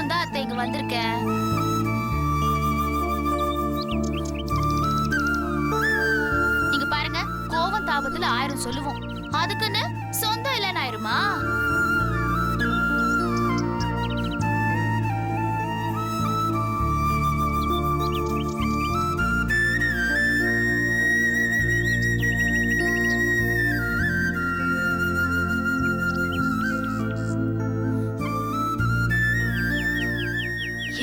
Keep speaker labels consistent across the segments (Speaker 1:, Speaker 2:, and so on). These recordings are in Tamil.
Speaker 1: பேசணும் தான் அத்தை இங்க வந்திருக்கேன். நீங்க பாருங்க, கோவம் தாபத்துல 1000 சொல்லுவோம், அதுக்குன்னு சொந்தம் இல்லைன்னு ஆயிருமா?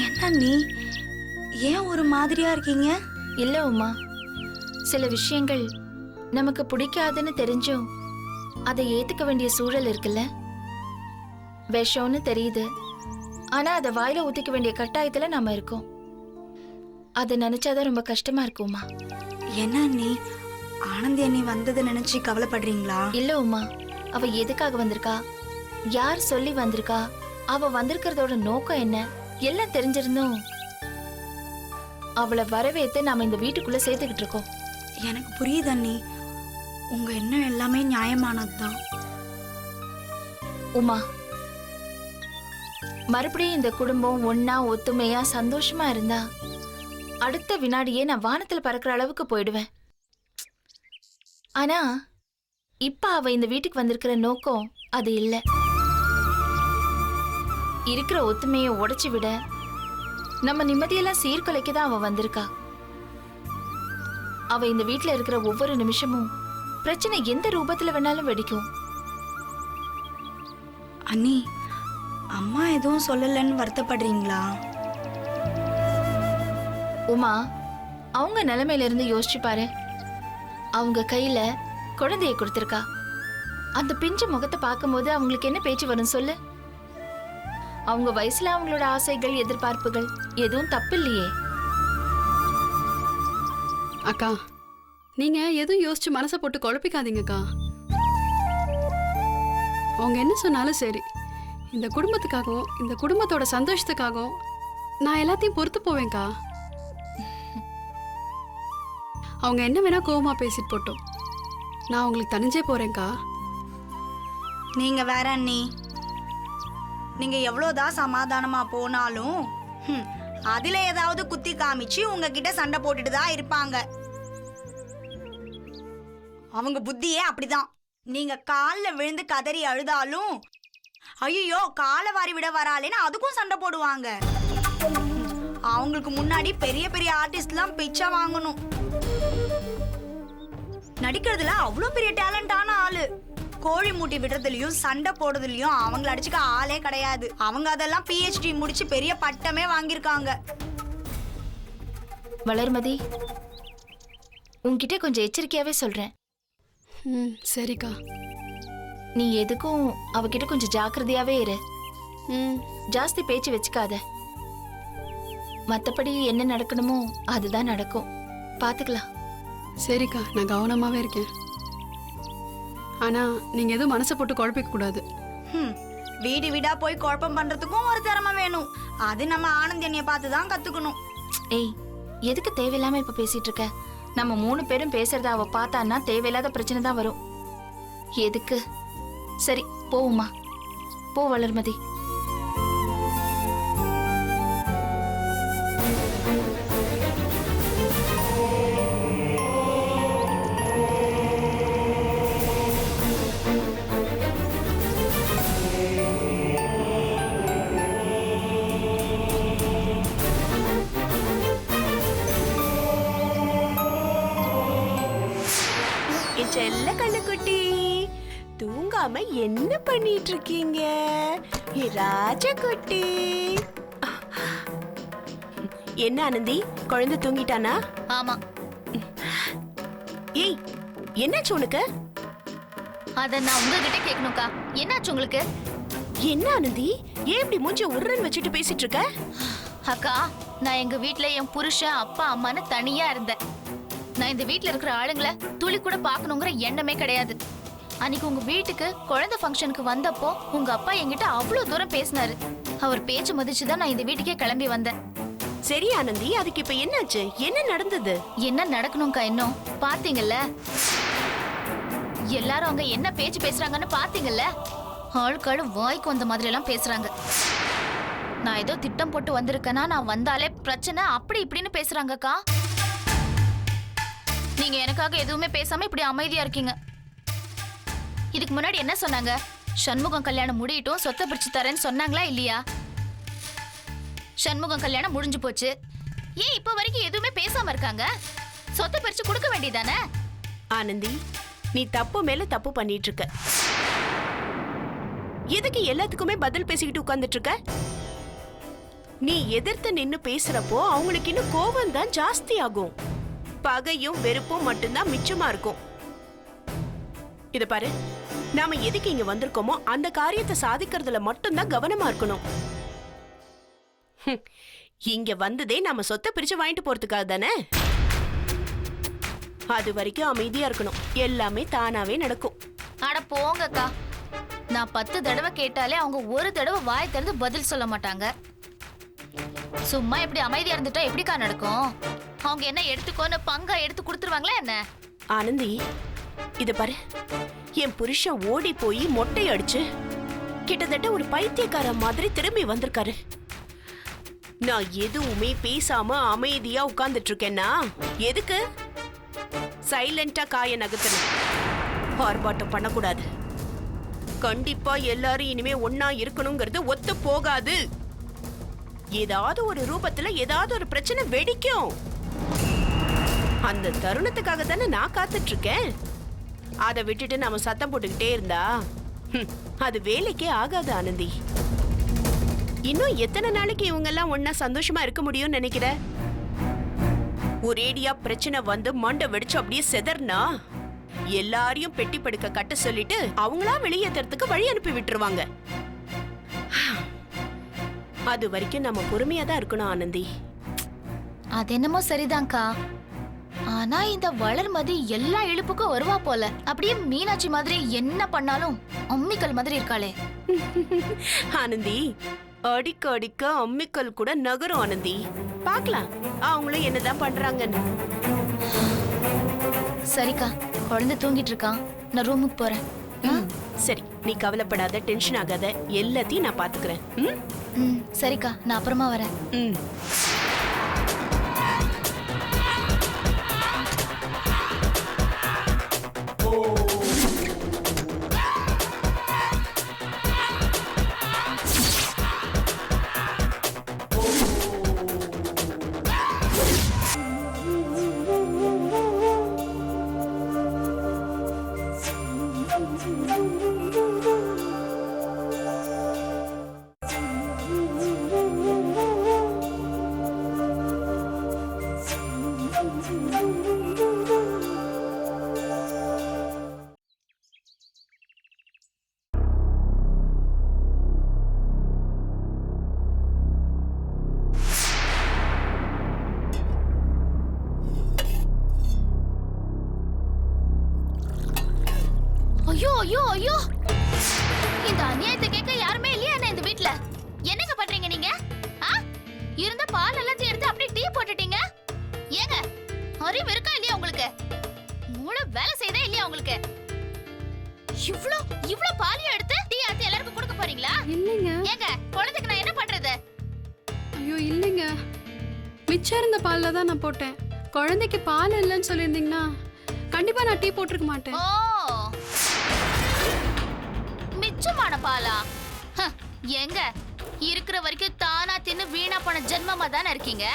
Speaker 2: என்ன நீ ஏன் ஒரு மாதிரியா இருக்கீங்க?
Speaker 3: இல்ல உமா, சில விஷயங்கள் நமக்கு பிடிக்காதுன்னு தெரிஞ்சும் அதை ஏத்துக்க வேண்டிய சூழல் இருக்குல்ல. விஷம்னு தெரியுது, ஆனா அதை வாயில ஊத்திக்க வேண்டிய கட்டாயத்துல நாம இருக்கோம். அதை நினைச்சாதான் ரொம்ப கஷ்டமா இருக்குமா.
Speaker 2: என்ன நீ ஆனந்தி அண்ணி வந்தது நினைச்சு கவலைப்படுறீங்களா?
Speaker 3: இல்ல உமா, அவ எதுக்காக வந்திருக்கா, யார் சொல்லி வந்திருக்கா, அவ வந்திருக்கிறதோட நோக்கம் என்ன எல்லாம் தெரிஞ்சிருந்தோம் அவளை வரவேத்து நாம இந்த வீட்டுக்குள்ள சேர்த்துக்கிட்டு இருக்கோம்.
Speaker 2: எனக்கு புரியுது அண்ணி, உங்க எண்ணம் எல்லாமே நியாயமானதுதான்.
Speaker 3: உமா, மறுபடியும் இந்த குடும்பம் ஒன்னா ஒத்துமையா சந்தோஷமா இருந்தா அடுத்த வினாடியே நான் வானத்துல பறக்கிற அளவுக்கு போயிடுவேன். ஆனா இப்ப அவ இந்த வீட்டுக்கு வந்திருக்கிற நோக்கம் அது இல்ல. இருக்கிற ஒத்துமையை உடைச்சு விட, நம்ம நிம்மதியெல்லாம் சீர்குலைக்க தான் அவ வந்திருக்கா. அவ இந்த வீட்டுல இருக்கிற ஒவ்வொரு நிமிஷமும் பிரச்சனை எந்த ரூபத்துல வேணாலும் வெடிக்கும்.
Speaker 2: அண்ணி, அம்மா எதுவும் சொல்லலன்னு வருத்தப்படுறீங்களா?
Speaker 3: உமா, அவங்க நிலைமையில இருந்து யோசிச்சு பாரு. அவங்க கையில குழந்தைய கொடுத்திருக்கா. அந்த பிஞ்சு முகத்தை பார்க்கும்போது அவங்களுக்கு என்ன பேச்சு வரும் சொல்லு? அவங்க வயசுல அவங்களோட ஆசைகள் எதிர்பார்ப்புகள் எதுவும் தப்பு இல்லையே.
Speaker 4: அக்கா, நீங்க எதுவும் யோசிச்சு மனசை போட்டு குழப்பிக்காதீங்கக்கா. அவங்க என்ன சொன்னாலும் சரி, இந்த குடும்பத்துக்காகவும் இந்த குடும்பத்தோட சந்தோஷத்துக்காகவும் நான் எல்லாத்தையும் பொறுத்து போவேன்க்கா. அவங்க என்ன வேணா கோவமா பேசிட்டு போட்டோம், நான் உங்களுக்கு தனிஞ்சே போறேன்க்கா.
Speaker 2: நீங்க வேற அண்ணி, நீங்க எவ்வளவுதான் சமாதானமா போனாலும் அதுல ஏதாவது குத்தி காமிச்சு உங்ககிட்ட சண்டை போட்டுட்டு தான் இருப்பாங்க. அவங்க புத்தியே அப்படிதான். நீங்க காலில் விழுந்து கதறி அழுதாலும் ஐயோ காலை வாரி விட வராலேன்னு அதுக்கும் சண்டை போடுவாங்க. அவங்களுக்கு முன்னாடி பெரிய பெரிய ஆர்டிஸ்ட்லாம் பிச்சை வாங்கணும். நடிக்கிறதுல அவ்வளோ பெரிய டேலண்டான ஆளு. கோழி மூட்டி விடுறதுலயும் சண்டை போடுறதுலயும் அவங்கள அடிச்சுக்க ஆளே கிடையாது. அவங்க அதெல்லாம் PhD முடிச்சு பெரிய பட்டமே வாங்கியிருக்காங்க.
Speaker 3: வளர்மதி, உன்கிட்ட கொஞ்சம் எச்சரிக்கையாவே சொல்றேன்.
Speaker 4: சரிக்கா.
Speaker 3: நீ எதுக்கும் அவகிட்ட கொஞ்சம் ஜாக்கிரதையாவே இரு. ஜாஸ்தி பேச்சு வச்சுக்காத. மத்தபடி என்ன நடக்கணுமோ அதுதான் நடக்கும், பாத்துக்கலாம்.
Speaker 4: சரிக்கா, நான் கவனமாவே இருக்கேன். ஆனா நீங்க எதுவும் மனசை போட்டு குழப்பிக்க கூடாது.
Speaker 2: வீடு வீடா போய் குழப்பம் பண்றதுக்கும் ஒரு திறமை வேணும். அது நம்ம ஆனந்தி அண்ணியை பார்த்து தான் கத்துக்கணும்.
Speaker 3: ஏய், எதுக்கு தேவையில்லாம இப்ப பேசிட்டு இருக்க? நம்ம 3 பேரும் பேசுறத அவ பார்த்தான்னா தேவையில்லாத பிரச்சனை தான் வரும். எதுக்கு? சரி போவுமா, போ வளர்மதி.
Speaker 5: செல்ல கண்ணுக்குட்டி, தூங்காம என்ன பண்ணிட்டு இருக்கீங்க? ராஜகுட்டி, என்ன ஆனந்தி, குழந்தை தூங்கிட்டானா?
Speaker 1: ஆமா.
Speaker 5: ஏய், என்னாச்சு உனக்கு?
Speaker 1: அத நான் உங்ககிட்ட கேட்கணும்க்கா. என்னாச்சு உங்களுக்கு?
Speaker 5: என்ன ஆனந்தி, ஏன் இப்படி மூஞ்சி உருன்னு வச்சுட்டு பேசிட்டு இருக்க?
Speaker 1: அக்கா, நான் எங்க வீட்ல என் புருஷன் அப்பா அம்மான்னு தனியா இருந்தேன். நான் இந்த வீட்ல இருக்கிற ஆளுங்களை துளி கூட பாக்கணுங்கிற எண்ணமே கிடையாது. அன்னைக்கு உங்க வீட்டுக்கு குழந்தை ஃபங்க்ஷனுக்கு வந்தப்போ உங்க அப்பா என்கிட்ட அவ்வளவு தூரம் பேசினாரு. அவர் பேச்சு மதிச்சுதான் நான் இந்த வீட்டுக்கே கிளம்பி வந்தேன்.
Speaker 5: சரி ஆனந்தி, அதுக்கு இப்ப என்னாச்சு? என்ன நடந்தது?
Speaker 1: என்ன நடக்கணும்க்கா? இன்னும் பாத்தீங்கல்ல, எல்லாரும் அங்க என்ன பேச்சு பேசுறாங்கன்னு பாத்தீங்கல்ல. ஆட்களும் வாய்க்கு வந்த மாதிரி எல்லாம் பேசுறாங்க. நான் ஏதோ திட்டம் போட்டு வந்திருக்கேனா, நான் வந்தாலே பிரச்சனை அப்படி இப்படின்னு பேசுறாங்கக்கா. நீங்க எனக்காக எதுவுமே பேசாம இப்படி அமைதியா இருக்கீங்க. இதுக்கு முன்னாடி என்ன சொன்னாங்க? சண்முகம் கல்யாணம் முடியட்டும், சொத்தை பிரிச்சு தரேன்னு சொன்னாங்களா இல்லையா? சண்முகம் கல்யாணம் முடிஞ்சு போச்சு. ஏன் இப்ப வரைக்கும் எதுவுமே பேசாம இருக்காங்க? சொத்தை பிரிச்சு கொடுக்க வேண்டியதானே?
Speaker 5: ஆனந்தி, நீ தப்பு மேல தப்பு பண்ணிட்டு இருக்க. எதுக்கு எல்லாத்துக்குமே பதில் பேசிக்கிட்டு உட்கார்ந்துட்டு இருக்க? நீ எதிர்த்து நின்னு பேசுறப்போ அவங்களுக்கு இன்னும் கோபம் தான் ஜாஸ்தி ஆகும். பகையும் வெறுப்பும் மட்டும்தான் மிச்சமா இருக்கும். இத பாரு, நாம எதுக்கு இங்க வந்திருக்கோமோ அந்த காரியத்தை சாதிக்கிறதுல மட்டும்தான் கவனமா இருக்கணும். இங்க வந்ததே நாம சொத்தை பிரிச்சு வாங்கிட்டு போறதுக்காக தானே. அது வரைக்கும் அமைதியா இருக்கணும். எல்லாமே தானாவே நடக்கும்.
Speaker 1: அட போங்கக்கா. நான் 10 தடவை கேட்டாலே அவங்க ஒரு தடவை வாய் திறந்து பதில் சொல்ல மாட்டாங்க. சும்மா இப்படி அமைதியா இருந்துட்டா எப்படிக்கா நடக்கும்? அவங்க என்ன எடுத்துக்கோன்னு பங்கா எடுத்து கொடுத்துருவாங்களா என்ன?
Speaker 5: ஆனந்தி, இத பாரு, என் புருஷன் ஓடி போய் மொட்டை அடிச்சு கிட்டத்தட்ட ஒரு பைத்தியக்கார மாதிரி திரும்பி வந்திருக்காரு. நான் எதுவுமே பேசாம அமைதியா உட்கார்ந்துட்டு இருக்கேன்னா எதுக்கு? சைலண்டா காய நகர்த்தணும். ஆர்ப்பாட்டம் பண்ணக்கூடாது. கண்டிப்பா எல்லாரும் இனிமே ஒன்னா இருக்கணுங்கிறது ஒத்து போகாது. ஏதாவது ஒரு ரூபத்துல ஏதாவது ஒரு பிரச்சனை வெடிக்கும். அந்த தருணத்துக்காக தானே நான் காத்துட்டு இருக்கேன். அதை விட்டுட்டு நாம சத்தம் போட்டுக்கிட்டே இருந்தா அது வேலைக்கே ஆகாது ஆனந்தி. இன்னும் எத்தனை நாளைக்கு இவங்க எல்லாம் ஒன்னா சந்தோஷமா இருக்க முடியும்னு நினைக்கிற? ஒரேடியா பிரச்சனை வந்து மண்டை வெடிச்சு அப்படியே செதர்னா எல்லாரையும் பெட்டி படுக்க கட்ட சொல்லிட்டு அவங்களா வெளியேறதுக்கு வழி அனுப்பி விட்டுருவாங்க. அது வரைக்கும் நம்ம பொறுமையா தான் இருக்கணும் ஆனந்தி.
Speaker 1: அது என்னமோ சரிதான்க்கா. ஆனா இந்த வளர்மதி எல்லா இழுப்புக்கும் வருவா போல. அப்படியே மீனாட்சி மாதிரி என்ன பண்ணாலும் அம்மிக்கல் மாதிரி இருக்காளே.
Speaker 5: ஆனந்தி, அடிக்க அடிக்க அம்மிக்கல் கூட நகரும் ஆனந்தி. பார்க்கலாம் அவங்களும் என்னதான் பண்றாங்கன்னு.
Speaker 1: சரிக்கா, குழந்தை தூங்கிட்டு இருக்கான், நான் ரூமுக்கு போறேன்.
Speaker 5: சரி, நீ கவலைப்படாத, டென்ஷன் ஆகாத, எல்லாத்தையும் நான் பாத்துக்கிறேன்.
Speaker 1: சரிக்கா, நான் அப்புறமா வரேன். ஐயோ ஐயோ ஐயோ, இந்த அநியாயத்தை கேட்க யாருமே இல்லையா என்ன இந்த வீட்ல? என்னங்க பண்றீங்க நீங்க? இருந்த பால் எல்லாத்தையும் எடுத்து அப்படியே டீ போட்டுட்டீங்க. ஏங்க, அறிவு இருக்கா இல்லையா உங்களுக்கு? மூளை வேலை செய்தா இல்லையா உங்களுக்கு? இவ்ளோ பாலியா எடுத்து டீ ஆத்தி எல்லாருக்கும் கொடுக்க போறீங்களா?
Speaker 4: இல்லைங்க.
Speaker 1: ஏங்க, குழந்தைக்கு நான் என்ன பண்றது?
Speaker 4: ஐயோ இல்லைங்க, மிச்சம் இருந்த பால்ல தான் நான் போட்டேன். குழந்தைக்கு பால் இல்லைன்னு சொல்லியிருந்தீங்கன்னா கண்டிப்பா நான் டீ போட்டிருக்க மாட்டேன்.
Speaker 1: ஓ, மிச்சமான பாலா? எங்க இருக்கிற வரைக்கும் தானா தின்னு வீணா போன ஜென்மமா தானே இருக்கீங்க.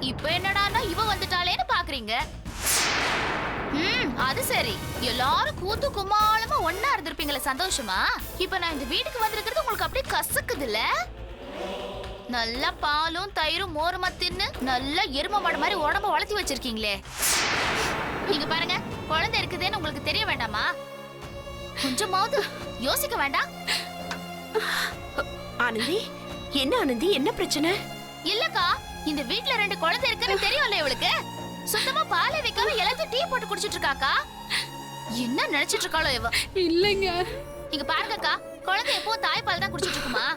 Speaker 1: இப்ப என்னடான்னா இவ வந்துட்டாளேன்னு பாக்குறீங்க. அது சரி, எல்லாரும் கூத்து குமாலமா ஒன்னா இருந்திருப்பீங்களே சந்தோஷமா. இப்ப நான் இந்த வீட்டுக்கு வந்திருக்கிறது உங்களுக்கு அப்படியே கசக்குதுல்ல? நல்லா பாலும் தயிரும் மோருமா தின்னு நல்லா எரும மாடு மாதிரி உடம்ப வளர்த்தி வச்சிருக்கீங்களே. நீங்க பாருங்க, குழந்தை இருக்குதுன்னு உங்களுக்கு தெரிய வேண்டாமா? கொஞ்சமாவது யோசிக்க வேண்டாம்?
Speaker 5: ஆனந்தி, என்ன ஆனந்தி, என்ன பிரச்சனை?
Speaker 1: இல்லக்கா, இந்த வீட்ல 2 குழந்தை இருக்குன்னு தெரியும்ல இவளுக்கு. சுத்தமா பாலை வைக்காம எல்லாத்தையும் டீ போட்டு குடிச்சிட்டு இருக்காக்கா. என்ன நினைச்சிட்டு இருக்காளோ இவ?
Speaker 4: இல்லைங்க.
Speaker 1: நீங்க பாருங்கக்கா, குழந்தை எப்போ தாய்ப்பால் தான் குடிச்சிட்டு இருக்குமா?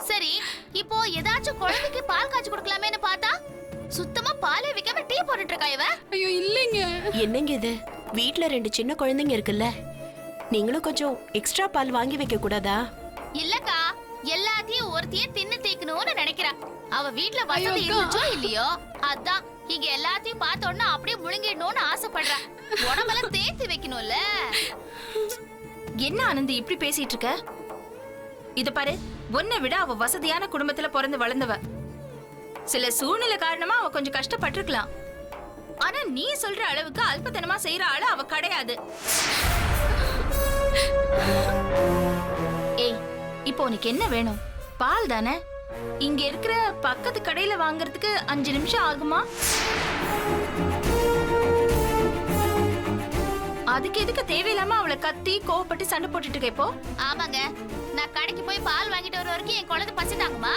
Speaker 1: சரி, இப்போ ஏதாச்சும் குழந்தைக்கு பால் காய்ச்சி கொடுக்கலாமேன்னு பார்த்தா சுத்தமா பாலே வைக்காம டீ போட்டுட்டு இருக்கா இவ.
Speaker 4: ஐயோ இல்லைங்க.
Speaker 5: என்னங்க இது, வீட்ல 2 சின்ன குழந்தைங்க இருக்குல்ல, நீங்களும் கொஞ்சம் எக்ஸ்ட்ரா பால் வாங்கி வைக்க கூடாதா?
Speaker 1: இல்லக்கா, எல்லாத்தையும் எல்லாத்தையும் தின்னு தீக்கணும்னு நினைக்கிறா. அவ வீட்ல வசதி இருந்துச்சோ இல்லையோ, அதான் இங்க எல்லாத்தையும் பார்த்த உடனே அப்படியே முழுங்கிடணும்னு ஆசைப்படுறா. உடம்பெல்லாம் தேய்த்து வைக்கணும்ல.
Speaker 3: என்ன ஆனந்தி இப்படி பேசிட்டு இருக்க? இத பாரு, உன்னை விட அவ வசதியான குடும்பத்துல பிறந்து வளர்ந்தவ. சில சூழ்நிலை காரணமா அவ கொஞ்சம் கஷ்டப்பட்டிருக்கலாம். ஆனா நீ சொல்ற அளவுக்கு அல்பத்தனமா செய்யற ஆளு அவ கிடையாது. ஏய், இப்போ உனக்கு என்ன வேணும்? பால் தானே? இங்க இருக்கிற பக்கத்து கடையில வாங்குறதுக்கு 5 நிமிஷம் ஆகுமா? அதுக்கு எதுக்கு தேவையில்லாம அவளை கத்தி கோவப்பட்டு சண்டை போட்டுட்டு இருக்க இப்போ?
Speaker 1: ஆமாங்க, நான் கடைக்கு போய் பால் வாங்கிட்டு வர வரைக்கும் என் குழந்தை பசிதாங்கம்மா.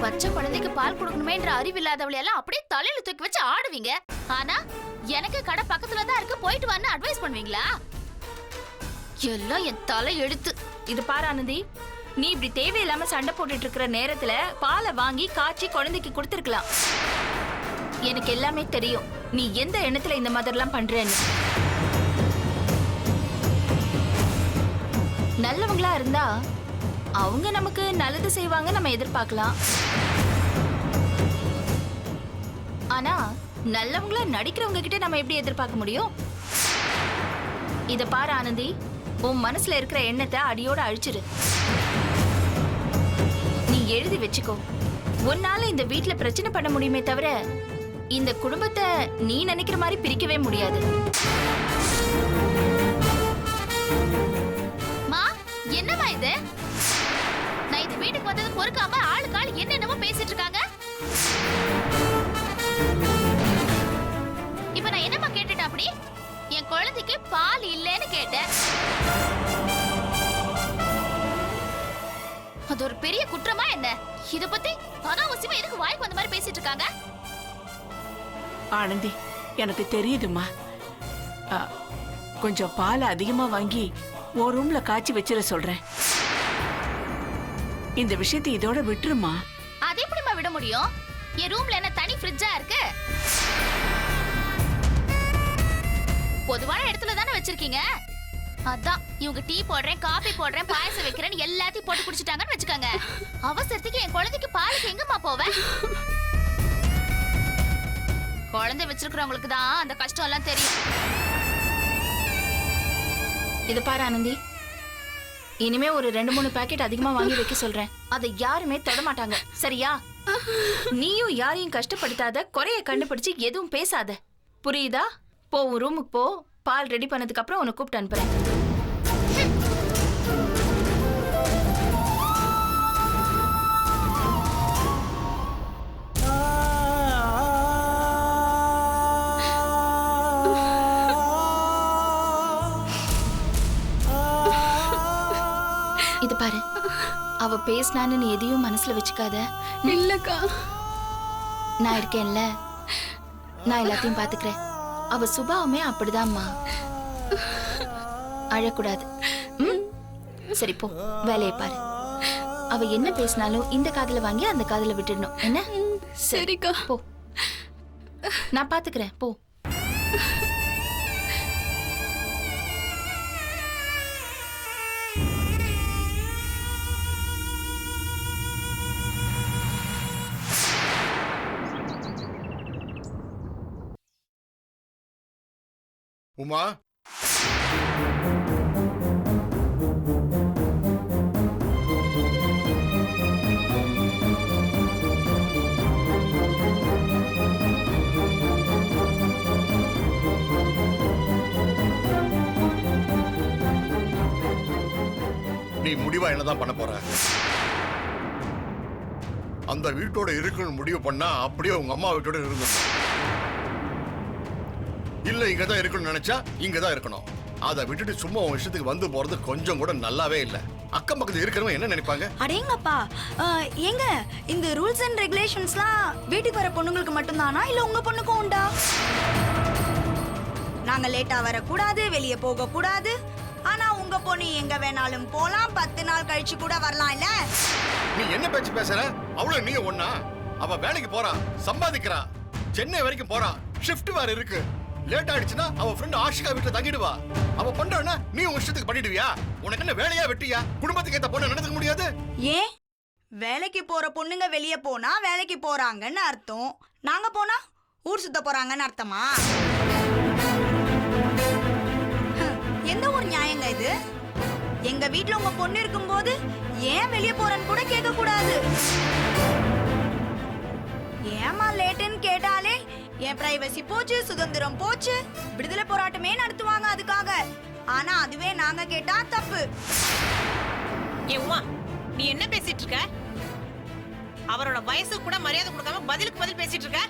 Speaker 1: பச்சை குழந்தைக்கு பால் கொடுக்கணுமேன்ற அறிவு இல்லாதவளை எல்லாம் அப்படியே தலையில தூக்கி வச்சு ஆடுவீங்க. ஆனா எனக்கு கடை பக்கத்துல தான் இருக்கு, போயிட்டு வான்னு அட்வைஸ் பண்ணுவீங்களா? எல்லாம் என் தலை எடுத்து.
Speaker 3: இது பாரு ஆனந்தி, நீ இப்படி தேவையில்லாம சண்டை போட்டுட்டு இருக்கிற நேரத்துல பாலை வாங்கி காய்ச்சி குழந்தைக்கு கொடுத்துருக்கலாம். எனக்கு எல்லாமே தெரியும் நீ எந்த எண்ணத்துல இந்த மாதிரிலாம் பண்றேன்னு. நல்லவங்களா இருந்தா அவங்க நமக்கு நல்லது செய்வாங்க, நம்ம எதிர்பார்க்கலாம். ஆனா நல்லவங்களா நடிக்கிறவங்க கிட்ட நம்ம எப்படி எதிர்பார்க்க முடியும்? இத பாரு ஆனந்தி, உன் மனசுல இருக்கிற எண்ணத்தை அடியோட அழிச்சிரு. நீ எழுதி வச்சுக்கோ, உன்னால இந்த வீட்ல பிரச்சனை பண்ண முடியுமே தவிர இந்த குடும்பத்தை நீ நினைக்கிற மாதிரி பிரிக்கவே முடியாது.
Speaker 1: மா, என்னம்மா இது? நான் இந்த வீட்டுக்கு வந்தது பொறுக்காம ஆளுக்கு ஆள் என்னென்னமோ பேசிட்டு இருக்காங்க. இப்ப நான் என்னம்மா கேட்டுட்டேன்? அப்படி என் குழந்தைக்கு பால் இல்லைன்னு கேட்டேன். அது ஒரு பெரிய குற்றமா என்ன? இத பத்தி அனாவசியமா எதுக்கு வாய்க்கு வந்த மாதிரி பேசிட்டு இருக்காங்க?
Speaker 6: ஆனந்தி, எனக்கு தெரியுதுமா. கொஞ்சம் பால் அதிகமா வாங்கி ஒரு ரூம்ல காய்ச்சி வச்சிட சொல்றேன். இந்த விஷயத்தை இதோட விட்டுருமா.
Speaker 1: அது எப்படிமா விட முடியும்? என் ரூம்ல என்ன தனி ஃப்ரிட்ஜா இருக்கு? பொதுவான இடத்துல தானே வச்சிருக்கீங்க. அதான் இவங்க டீ போடுறேன், காபி போடுறேன், பாயசம் வைக்கிறேன்னு எல்லாத்தையும் போட்டு குடிச்சிட்டாங்கன்னு வச்சுக்கோங்க. அவசரத்துக்கு என் குழந்தைக்கு பாலுக்கு எங்கம்மா போவேன்? குழந்தை வச்சிருக்கிறவங்களுக்கு தான் அந்த கஷ்டம் எல்லாம் தெரியும்.
Speaker 3: இது பாரு ஆனந்தி, இனிமே ஒரு 2-3 பாக்கெட் அதிகமா வாங்கி வைக்க சொல்றேன். அதை யாருமே தொட மாட்டாங்க, சரியா? நீயும் யாரையும் கஷ்டப்படுத்தாத, குறைய கண்டுபிடிச்சு எதுவும் பேசாத, புரியுதா? போ, உன் ரூமுக்கு போ. பால் ரெடி பண்ணதுக்கு அப்புறம் உன்னை கூப்பிட்டு அனுப்புறேன். இது பாரு, அவ பேசினான்னு நீ எதையும் மனசுல வச்சுக்காத.
Speaker 4: இல்லக்கா,
Speaker 3: நான் இருக்கேன்ல, நான் எல்லாத்தையும் பாத்துக்கிறேன். அவ சுபாவமே அப்படிதான்மா, அழக்கூடாது. சரி போ, வேலையை பாரு. அவ என்ன பேசினாலும் இந்த காதுல வாங்கி அந்த காதுல விட்டுடணும், என்ன?
Speaker 4: சரிக்கா.
Speaker 3: போ, நான் பாத்துக்கிறேன், போ.
Speaker 7: உமா, நீ முடிவா என்னதான் பண்ண போற? அந்த வீட்டோட இருக்கணும்னு முடிவு பண்ணா அப்படியே உங்க அம்மா வீட்டோட இருந்துடும். இல்ல இங்கதான் இருக்கணும்னு நினைச்சா இங்கதான் இருக்கணும். அதை விட்டுட்டு சும்மா உன் விஷயத்துக்கு வந்து போறது கொஞ்சம் கூட நல்லாவே இல்ல. அக்கம் பக்கத்துல இருக்கிறவங்க என்ன நினைப்பாங்க?
Speaker 2: அடேங்கப்பா, ஏங்க இந்த ரூல்ஸ் அண்ட் ரெகுலேஷன்ஸ்லாம் வீட்டுக்கு வர பொண்ணுங்களுக்கு மட்டும்தானா இல்ல உங்க பொண்ணுக்கும் உண்டா? நாங்க லேட்டா வரக்கூடாது, வெளியே போக கூடாது. ஆனா உங்க பொண்ணு எங்க வேணாலும் போலாம், 10 நாள் கழிச்சு கூட வரலாம் இல்ல?
Speaker 7: நீ என்ன பேச்சு பேசுற? அவ்வளவு நீ ஒண்ணா? அவ வேலைக்கு போறா, சம்பாதிக்கிறா, சென்னை வரைக்கும் போறா, ஷிஃப்ட் வேற இருக்கு. லேட் ஆயிடுச்சுன்னா அவ ஃப்ரெண்ட் ஆஷிகா வீட்டுல தங்கிடுவா. அவ பண்றானா நீ உன் இஷ்டத்துக்கு பண்ணிடுவியா? உனக்கு என்ன வேலையா வெட்டியா? குடும்பத்துக்கு ஏத்த பொண்ணு நடந்துக்க முடியாது?
Speaker 2: ஏன் வேலைக்கு போற பொண்ணுங்க வெளியே போனா வேலைக்கு போறாங்கன்னு அர்த்தம், நாங்க போனா ஊர் சுத்த போறாங்கன்னு அர்த்தமா? எந்த ஒரு நியாயங்க இது? எங்க வீட்ல உங்க பொண்ணு இருக்கும்போது ஏன் வெளியே போறேன்னு கூட கேட்க கூடாது. ஏமா லேட்டுன்னு கேட்டாலே என் பிரைவசி போச்சு, சுதந்திரம் போச்சு, விடுதலை போராட்டமே நடத்துவாங்க அதுக்காக. ஆனா அதுவே நாங்க கேட்டா தப்பு.
Speaker 8: ஏ உமா, நீ என்ன பேசிட்டு இருக்க? அவரோட வயசுக்கு கூட மரியாதை கொடுக்காம பதிலுக்கு பதில் பேசிட்டு இருக்க.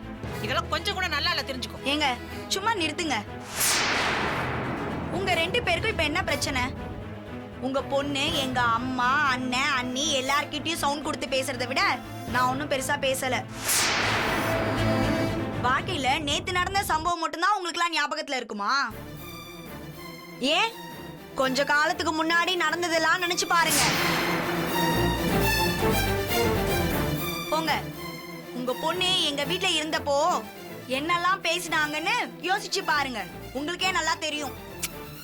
Speaker 8: இதெல்லாம் கொஞ்சம் கூட நல்லா இல்ல, தெரிஞ்சுக்கோ.
Speaker 2: ஏங்க சும்மா நிறுத்துங்க. உங்க 2 பேருக்கும் இப்ப என்ன பிரச்சனை? உங்க பொண்ணு எங்க அம்மா, அண்ணன், அண்ணி எல்லார்கிட்டயும் சவுண்ட் கொடுத்து பேசுறதை விட நான் ஒன்னும் பெருசா பேசல. வாழ்க்கையில நேத்து நடந்த சம்பவம் மட்டும்தான் உங்களுக்குலாம் ஞாபகத்துல இருக்குமா? ஏன் கொஞ்ச காலத்துக்கு முன்னாடி நடந்ததெல்லாம் நினைச்சு பாருங்க. போங்க, உங்க பொண்ணு எங்க வீட்ல இருந்தப்போ என்னெல்லாம் பேசினாங்கன்னு யோசிச்சு பாருங்க, உங்களுக்கே நல்லா தெரியும்.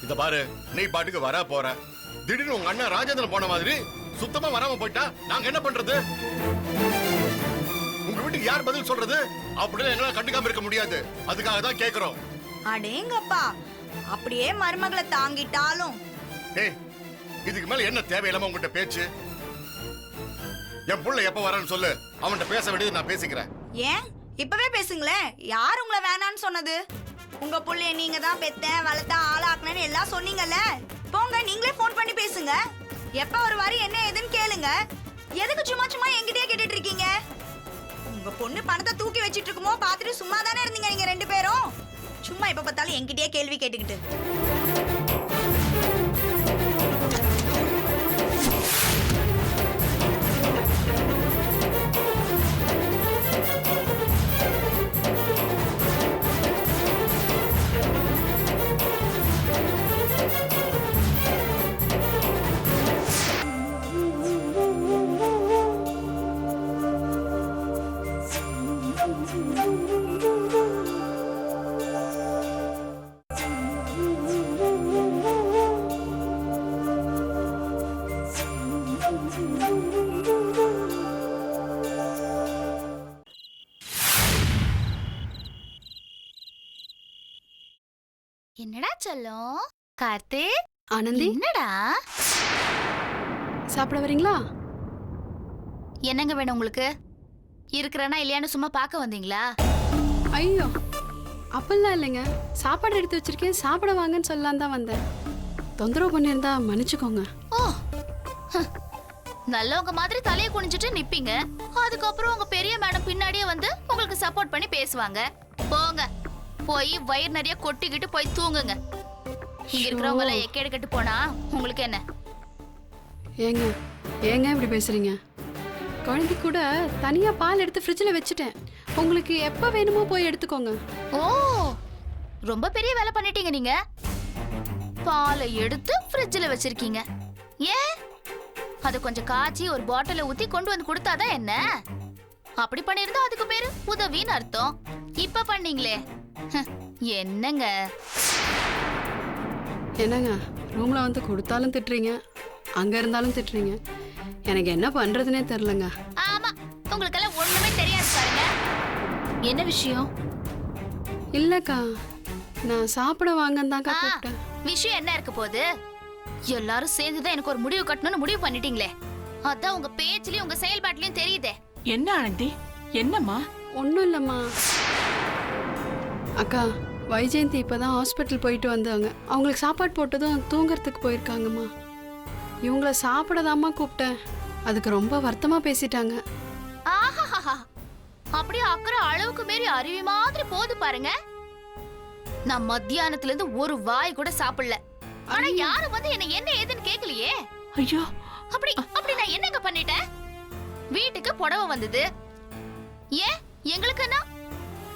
Speaker 7: இத பாரு, நீ பாட்டுக்கு வர போற, திடீர்னு உங்க அண்ணன் ராஜேந்திரன் போன மாதிரி சுத்தமா வராம போயிட்டா நாங்க என்ன பண்றது? உங்க வீட்டுக்கு யார் பதில் சொல்றது? அப்படின்னு எங்களால கண்டுக்காம இருக்க முடியாது. அதுக்காக தான் கேக்குறோம்.
Speaker 2: அடேங்கப்பா, அப்படியே மருமகளை தாங்கிட்டாலும்.
Speaker 7: ஏய், இதுக்கு மேல என்ன தேவையில்லாம உங்ககிட்ட பேச்சு? என் புள்ள எப்ப வரான்னு சொல்லு, அவன்கிட்ட பேச வேண்டியது நான் பேசிக்கிறேன்.
Speaker 2: ஏன் இப்பவே பேசுங்களேன், யார் உங்களை வேணான்னு சொன்னது? உங்க புள்ளைய நீங்க தான் பெத்த வளர்த்த ஆளாக்குனேன்னு எல்லாம் சொன்னீங்கல்ல. போங்க, நீங்களே போன் பண்ணி பேசுங்க. எப்ப வருவாரு என்ன ஏதுன்னு கேளுங்க. எதுக்கு சும்மா சும்மா என்கிட்டயே கேட்டுட்டு இருக்கீங்க? உங்க பொண்ணு பணத்தை தூக்கி வச்சிட்டு இருக்குமோ பாத்துட்டு சும்மா தானே இருந்தீங்க நீங்க 2 பேரும். சும்மா எப்ப பார்த்தாலும் என்கிட்டயே கேள்வி கேட்டுக்கிட்டு.
Speaker 1: என்னடா சொல்லும் கார்த்திக்?
Speaker 4: ஆனந்தி,
Speaker 1: என்னடா
Speaker 4: சாப்பிட வரீங்களா?
Speaker 1: என்னங்க வேணும் உங்களுக்கு? இருக்கிறனா இல்லையான்னு சும்மா பார்க்க வந்தீங்களா?
Speaker 4: ஐயோ, அப்பெல்லாம் இல்லைங்க. சாப்பாடு எடுத்து வச்சிருக்கேன், சாப்பிட வாங்கன்னு சொல்லலாம் தான் வந்தேன். தொந்தரவு பண்ணியிருந்தா மன்னிச்சுக்கோங்க.
Speaker 1: ஓ, நல்லவங்க மாதிரி தலையை குனிஞ்சிட்டு நிப்பீங்க, அதுக்கப்புறம் உங்க பெரிய மேடம் பின்னாடியே வந்து உங்களுக்கு சப்போர்ட் பண்ணி பேசுவாங்க. போங்க, போய் வயிறு நிறைய கொட்டிக்கிட்டு போய் தூங்குங்க. இங்க இருக்கிறவங்க எல்லாம் எக்கேடு கட்டு போனா உங்களுக்கு என்ன?
Speaker 4: ஏங்க ஏங்க இப்படி பேசுறீங்க? குழந்தை கூட தனியா பால் எடுத்து ஃப்ரிட்ஜில் வச்சுட்டேன். உங்களுக்கு எப்ப வேணுமோ போய் எடுத்துக்கோங்க.
Speaker 1: ஓ, ரொம்ப பெரிய வேலை பண்ணிட்டீங்க நீங்க. பாலை எடுத்து ஃப்ரிட்ஜில் வச்சிருக்கீங்க. ஏன் அது கொஞ்சம் காய்ச்சி ஒரு பாட்டில ஊத்தி கொண்டு வந்து கொடுத்தாதான் என்ன? அப்படி பண்ணிருந்தா அதுக்கு பேரு உதவின்னு அர்த்தம். இப்ப பண்ணீங்களே, என்னங்க?
Speaker 4: என்னங்க ரூம்ல வந்து கொடுத்தாலும் திட்டுறீங்க, அங்க இருந்தாலும் திட்டுறீங்க. எனக்கு என்ன பண்றதுனே தெரியலங்க.
Speaker 1: ஆமா, உங்களுக்கெல்லாம் ஒண்ணுமே தெரியாது பாருங்க.
Speaker 3: என்ன விஷயம்?
Speaker 4: இல்லக்கா, நான் சாப்பிட வாங்கன்னு தான்க்கா கூப்பிட்டேன்.
Speaker 1: விஷயம் என்ன இருக்க போகுது? எல்லாரும் சேர்ந்துதான் எனக்கு ஒரு முடிவு கட்டணும்னு முடிவு பண்ணிட்டீங்களே. அதான் உங்க பேச்சிலயும் உங்க செயல்பாட்டிலயும் தெரியுதே.
Speaker 6: என்ன ஆனந்தி, என்னம்மா?
Speaker 4: ஒன்றும் இல்லைம்மா. அக்கா, வைஜெயந்தி இப்போதான் ஹாஸ்பிட்டல் போயிட்டு வந்தாங்க. அவங்களுக்கு சாப்பாடு போட்டதும் தூங்கறதுக்கு போயிருக்காங்கம்மா. இவங்கள சாப்பிடதாம்மா கூப்பிட்டேன். அதுக்கு ரொம்ப வருத்தமா பேசிட்டாங்க.
Speaker 1: ஆஹாஹா, அப்படியே அக்கறை அளவுக்கு மீறி அருவி மாதிரி போது பாருங்க. நான் மத்தியானத்துல இருந்து ஒரு வாய் கூட சாப்பிடல. ஆனா யாரும் வந்து என்ன ஏதுன்னு கேட்கலையே.
Speaker 6: ஐயோ,
Speaker 1: அப்படி நான் என்னங்க பண்ணிட்டேன்? வீட்டுக்கு புடவை வந்தது, ஏன் எங்களுக்குன்னா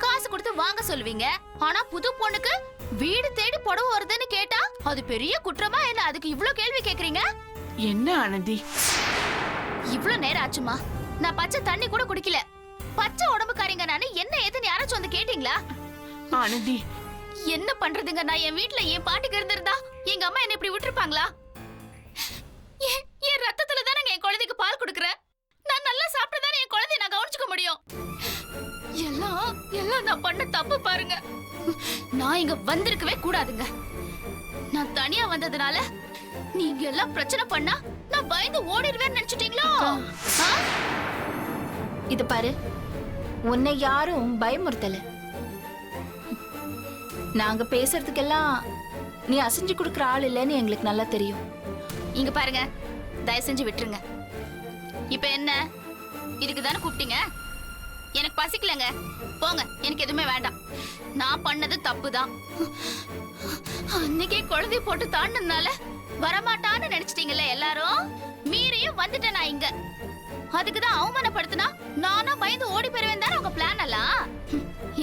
Speaker 1: காசு கொடுத்து வாங்க சொல்லுவீங்க. ஆனா புது பொண்ணுக்கு வீடு தேடி புடவை வருதுன்னு கேட்டா அது பெரிய குற்றமா என்ன? அதுக்கு இவ்ளோ கேள்வி கேக்குறீங்க?
Speaker 6: என்ன ஆனந்தி?
Speaker 1: இவ்ளோ நேரம் ஆச்சுமா, நான் பச்சை தண்ணி கூட குடிக்கல. பச்சை உடம்புக்காரிங்க நானு, என்ன ஏதுன்னு யாராச்சும் வந்து கேட்டீங்களா?
Speaker 6: ஆனந்தி,
Speaker 1: என்ன பண்றதுங்க? நான் என் வீட்ல என் பாட்டுக்கு இருந்திருந்தா எங்க அம்மா என்ன இப்படி விட்டுருப்பாங்களா? என் ரத்தத்துல தானே என் குழந்தைக்கு பால் கொடுக்கறேன். நான் நல்லா சாப்பிட்டு தானே என் குழந்தைய நான் கவனிச்சுக்க முடியும். எல்லாம் நான் பண்ண தப்பு பாருங்க. நான் இங்க வந்திருக்கவே கூடாதுங்க. நான் தனியா வந்ததுனால நீங்க எல்லாம் பிரச்சனை பண்ணா நான் பயந்து ஓடிடுவேன்னு நினைச்சிட்டீங்களோ?
Speaker 3: இது பாரு, உன்னை யாரும் பயமுறுத்தல. நாங்க பேசுறதுக்கெல்லாம் நீ அசைஞ்சு கொடுக்குற ஆள் இல்லைன்னு எங்களுக்கு நல்லா தெரியும்.
Speaker 1: இங்க பாருங்க, தயவு செஞ்சு விட்டுருங்க. இப்ப என்ன, இதுக்கு தானே கூப்பிட்டீங்க? எனக்கு பசிக்கலங்க, போங்க. எனக்கு எதுவுமே வேண்டாம். நான் பண்ணது தப்பு தான். அன்னைக்கே குழந்தை போட்டு தாண்டினால வரமாட்டான்னு நினைச்சிட்டீங்கல்ல எல்லாரும். மீறியும் வந்துட்டேன் நான் இங்க. அதுக்குதான் அவமானப்படுத்தினா நானும் பயந்து ஓடி போயிருவேன் தானே உங்க பிளான் எல்லாம்.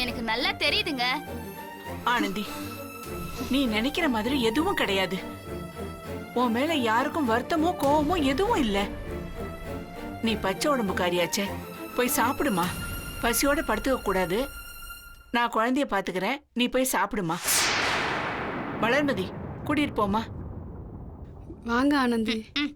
Speaker 1: எனக்கு நல்லா தெரியுதுங்க.
Speaker 6: ஆனந்தி, நீ நினைக்கிற மாதிரி எதுவும் கிடையாது. உன் மேல யாருக்கும் வருத்தமோ கோவமோ எதுவும் இல்ல. நீ பச்சை உடம்புக்காரியாச்சே, போய் சாப்பிடுமா. பசியோட படுத்துக்க கூடாது. நான் குழந்தைய பாத்துக்கிறேன், நீ போய் சாப்பிடுமா. வளர்மதி, கூட்டிட்டு போமா.
Speaker 4: வாங்க ஆனந்தி.
Speaker 1: ம்